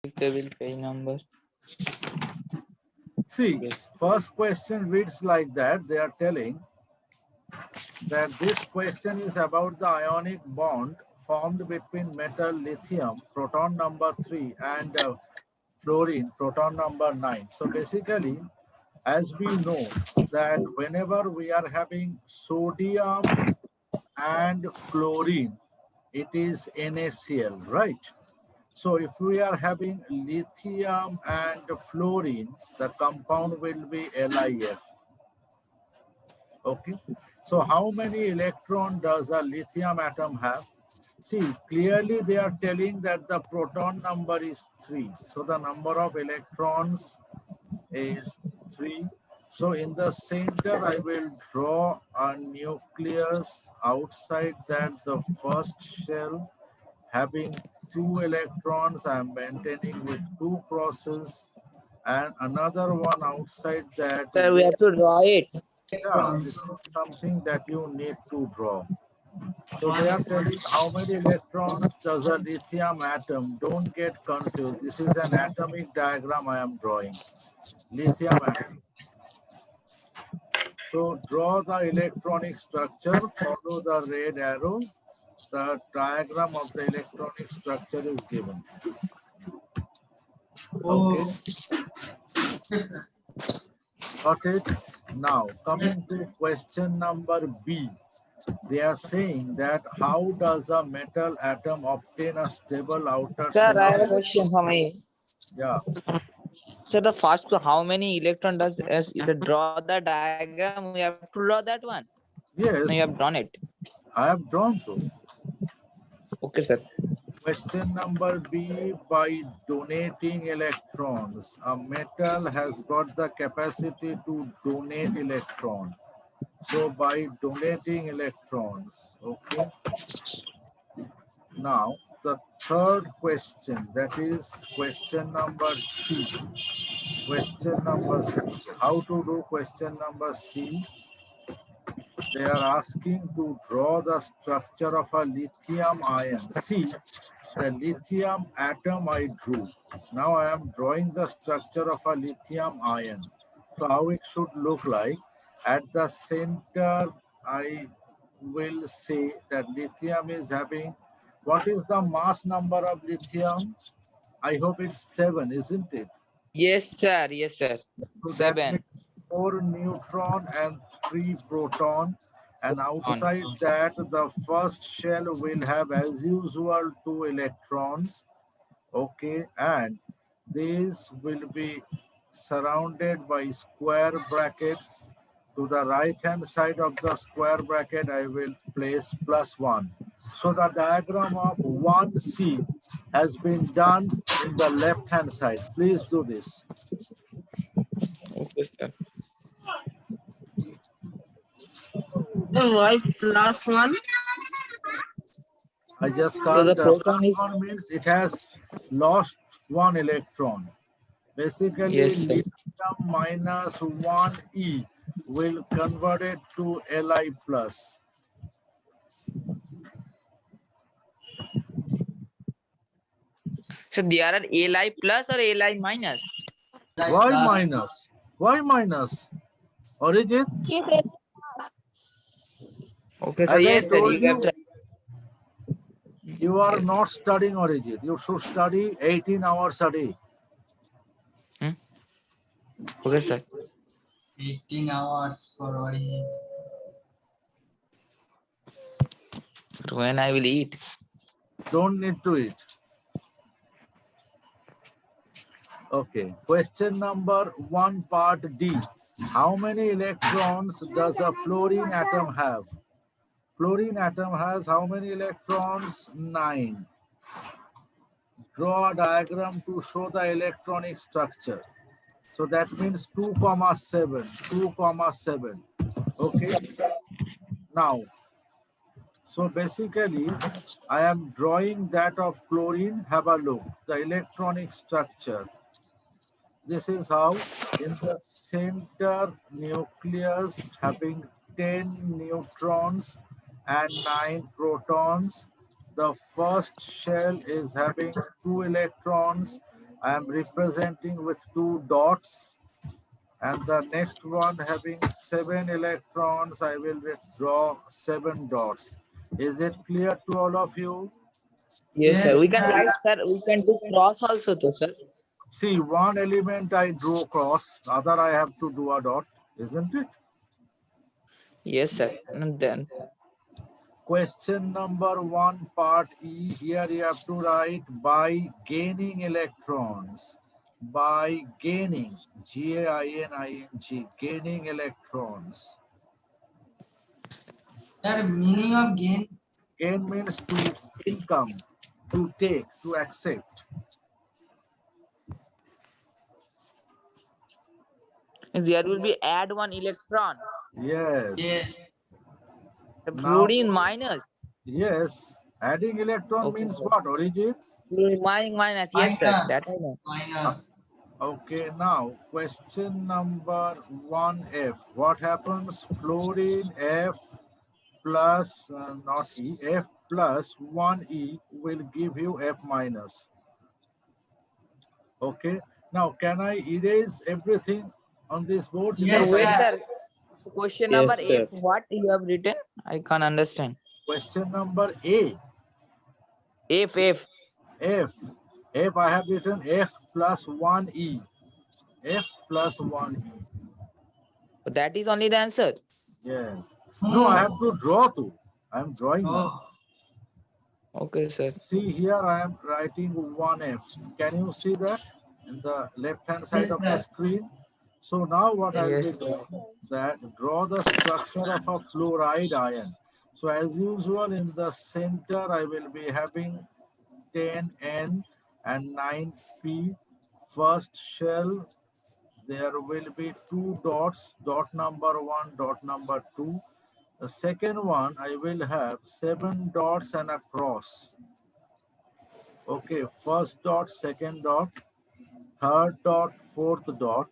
Table page number. See, Yes. first question reads like that. They are telling that this question is about the ionic bond formed between metal lithium, proton number 3, and fluorine, proton number 9. So basically, as we know that whenever we are having sodium and chlorine, it is NaCl, right? So if we are having lithium and fluorine, the compound will be LiF. Okay. So how many electron does a lithium atom have? See, clearly they are telling that the proton number is 3. So the number of electrons is 3. So in the center, I will draw a nucleus. Outside that, the first shell having 2 electrons. I am maintaining with 2 crosses, and another one outside that Sir, we with, have to draw it. yeah, this is something that you need to draw. So they are telling how many electrons does a lithium atom. Don't get confused. This is an atomic diagram I am drawing. Lithium atom. So draw the electronic structure, follow the red arrow. The diagram of the electronic structure is given. Okay, got it? Now, coming to question number B. They are saying that how does a metal atom obtain a stable outer Sir, shell I of have a question for me. yeah. So the first, how many electron does as the draw the diagram? We have to draw that one. No, you have drawn Yes, it. I have drawn to. Okay, sir. Question number B, by donating electrons. A metal has got the capacity to donate electron. So by donating electrons, okay. Now the third question, that is question number C. Question number C. How to do question number C? They are asking to draw the structure of a lithium ion. See, the lithium atom I drew. Now I am drawing the structure of a lithium ion. So how it should look like. At the center, I will say that lithium is having, what is the mass number of lithium? I hope it's 7, isn't it? Yes, sir. Yes, sir. So that means 7 4 neutron and 3 proton. And on. outside that, the first shell will have, as usual, 2 electrons. Okay, and these will be surrounded by square brackets. To the right hand side of the square bracket, I will place +1. So the diagram of 1C has been done in the left hand side. Please do this. Okay, sir. Why plus one? I just So the can't. proton is +1 means it has lost 1 electron. Basically, yes, sir. lithium minus 1e will convert it to Li plus. So there are Li plus or Li minus. Why minus? Why minus? Origin, Okay, so as I yes, sir. told You have you, you are yes. not studying Origin. You should study 18 hours a day. Hmm? Okay, sir. 18 hours for origin. But when I will eat. Don't need to eat. Okay. Question number 1, part D. How many electrons does a fluorine atom have? Fluorine atom has how many electrons? 9. Draw a diagram to show the electronic structure. So that means 2, 7, 2, 7. Okay. Now, so basically, I am drawing that of chlorine. Have a look. The electronic structure. This is how in the center nucleus having 10 neutrons and 9 protons. The first shell is having 2 electrons I am representing with 2 dots, and the next one having 7 electrons, I will draw 7 dots. Is it clear to all of you? Yes, sir. Yes, We can sir. write, sir. We can do cross also, too, sir. See, one element I drew cross, other I have to do a dot, isn't it? Yes, sir. And then Question number 1, part E. Here you have to write by gaining electrons. By gaining, G-A-I-N-I-N-G, gaining electrons. Sir, meaning of gain. Gain means to income, to take, to accept. there will be add one electron. Yes. Yes. The Now, fluorine minus. yes, adding electron Okay, means sir. what, Origin? Fluorine minus. Yes, sir. Minus. That I know. Minus. Okay, now question number 1F. What happens? Fluorine F plus, not E, F plus 1E will give you F minus. Okay, now can I erase everything on this board? Sir, Because Yes, I wait, have sir. sir. Question Yes, number sir. F. What you have written? I can't understand. question number A. F, F. F. F I have written F plus 1E. F plus 1E. That is only the answer. Yes. No, I have No. to draw to. I am drawing now. Oh. Okay, sir. See here, I am writing 1F. Can you see that in the left hand side Yes, of the sir. screen? So now what I'll be Yes. doing, that draw the structure of a fluoride ion. So as usual, in the center, I will be having 10N and 9P. First shell, there will be 2 dots, dot number 1, dot number 2. The second one, I will have 7 dots and a cross. Okay, first dot, second dot, third dot, fourth dot,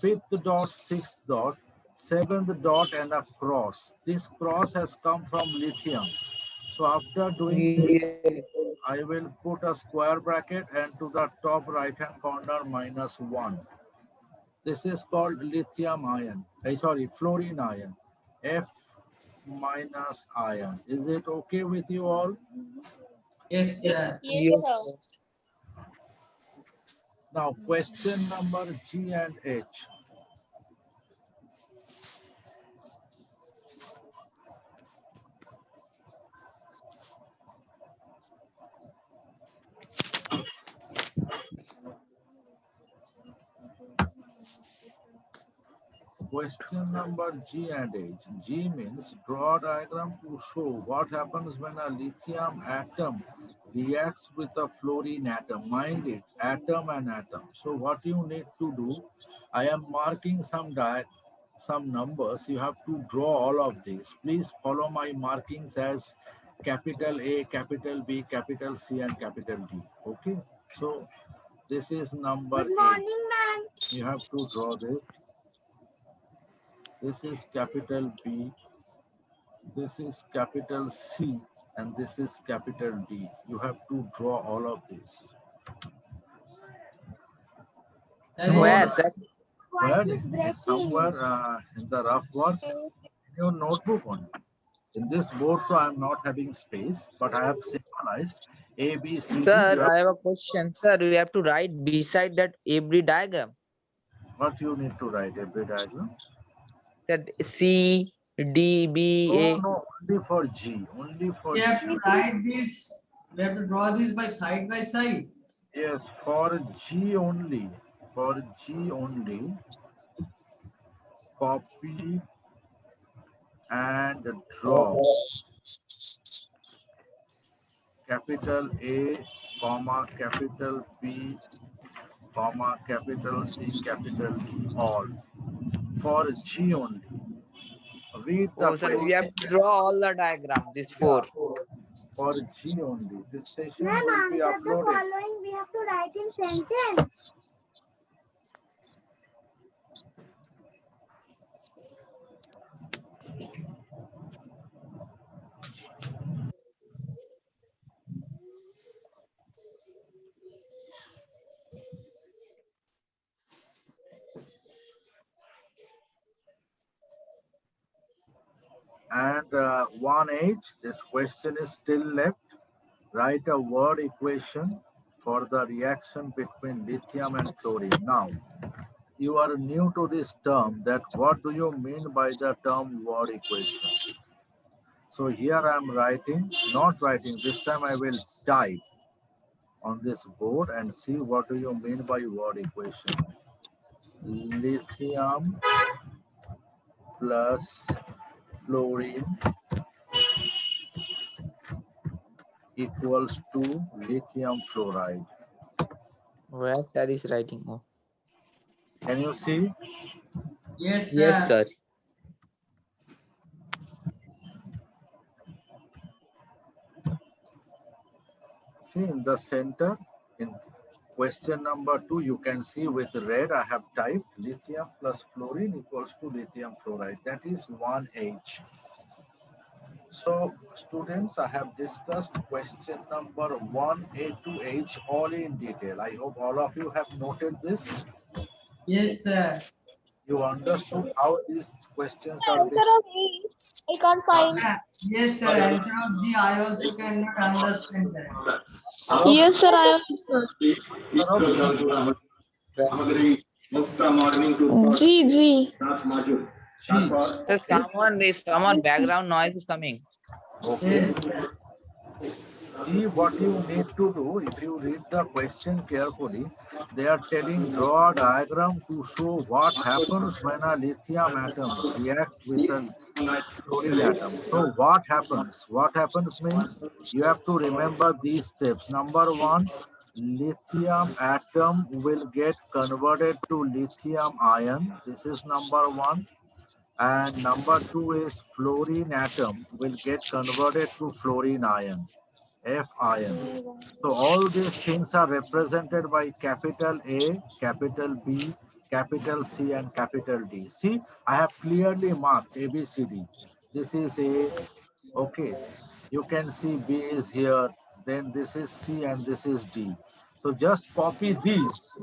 fifth dot, sixth dot, seventh dot, and a cross. This cross has come from lithium. So after doing this, Yes. I will put a square bracket and to the top right hand corner -1. This is called lithium ion. Sorry, fluorine ion. F minus ion. Is it okay with you all? Yes, sir. Yes, sir. Now question number G and H. Question number G and H. G means draw a diagram to show what happens when a lithium atom reacts with a fluorine atom. Mind it, atom and atom. So what you need to do, I am marking some numbers. You have to draw all of these. Please follow my markings as capital A, capital B, capital C, and capital D. Okay. So this is number A. You have to draw this. This is capital B, this is capital C, and this is capital D. You have to draw all of this. That Where, is sir? Where? Somewhere in the rough work, in your notebook only. In this board, so I am not having space, but I have symbolized A, B, C, D. You Sir, have I have a question. Sir, we have to write beside that every diagram. what you need to write every diagram. That C, D, B, No, A. no, only for G. Only for we have G. to write this. We have to draw this by side. Yes, for G only. For G only. Copy and draw capital A, comma, capital B, comma, capital C, capital D, all for G only. Read the Oh, sir, we have question. to draw all the diagram. This four. Yeah, for G only. This session will be uploaded. We have to write in sentence. 1H. This question is still left. Write a word equation for the reaction between lithium and fluorine. Now, you are new to this term, that what do you mean by the term word equation? So here I am writing, not writing, this time I will type on this board and see what do you mean by word equation. Lithium plus fluorine equals to lithium fluoride. Where sir is writing? Oh. Can you see? Yes, Yes, sir. sir. See in the center, in question number 2, you can see with red I have typed lithium plus fluorine equals to lithium fluoride. That is 1H. So students, I have discussed question number 1A to H all in detail. I hope all of you have noted this. Yes, sir. You understood how these questions are being. Answer of E, I can't find. Yes, sir. Answer of D, I also cannot understand that. Yes, sir, I G, G. Sir, someone background noise is coming. Okay. See what you need to do. If you read the question carefully, they are telling draw a diagram to show what happens when a lithium atom reacts with a fluorine atom. So what happens? What happens means you have to remember these steps. Number 1, lithium atom will get converted to lithium ion. This is number 1. And number 2 is fluorine atom will get converted to fluorine ion. F ion. So all these things are represented by capital A, capital B, capital C, and capital D. See, I have clearly marked A, B, C, D. This is A, okay. You can see B is here, then this is C, and this is D. So just copy these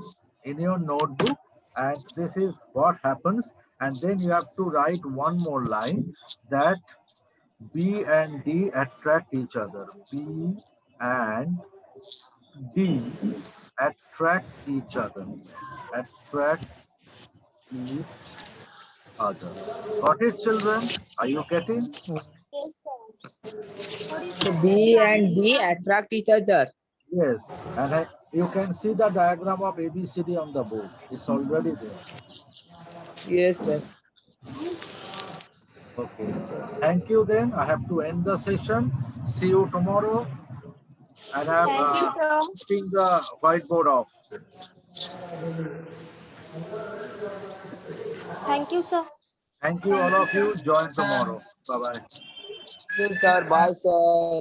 in your notebook, and this is what happens. And then you have to write one more line, that B and D attract each other. B and D attract each other. Attract each other. Got it, children? Are you getting? Yes, sir. What is So that? B and D attract each other. Yes. And you can see the diagram of ABCD on the board. It's already there. Yes, sir. Okay. Thank you then. I have to end the session. See you tomorrow. And I'm Thank you, sir. putting the whiteboard off. Thank you, sir. Thank you, all of you. Join tomorrow. Bye-bye. Yes, sir. Bye, sir.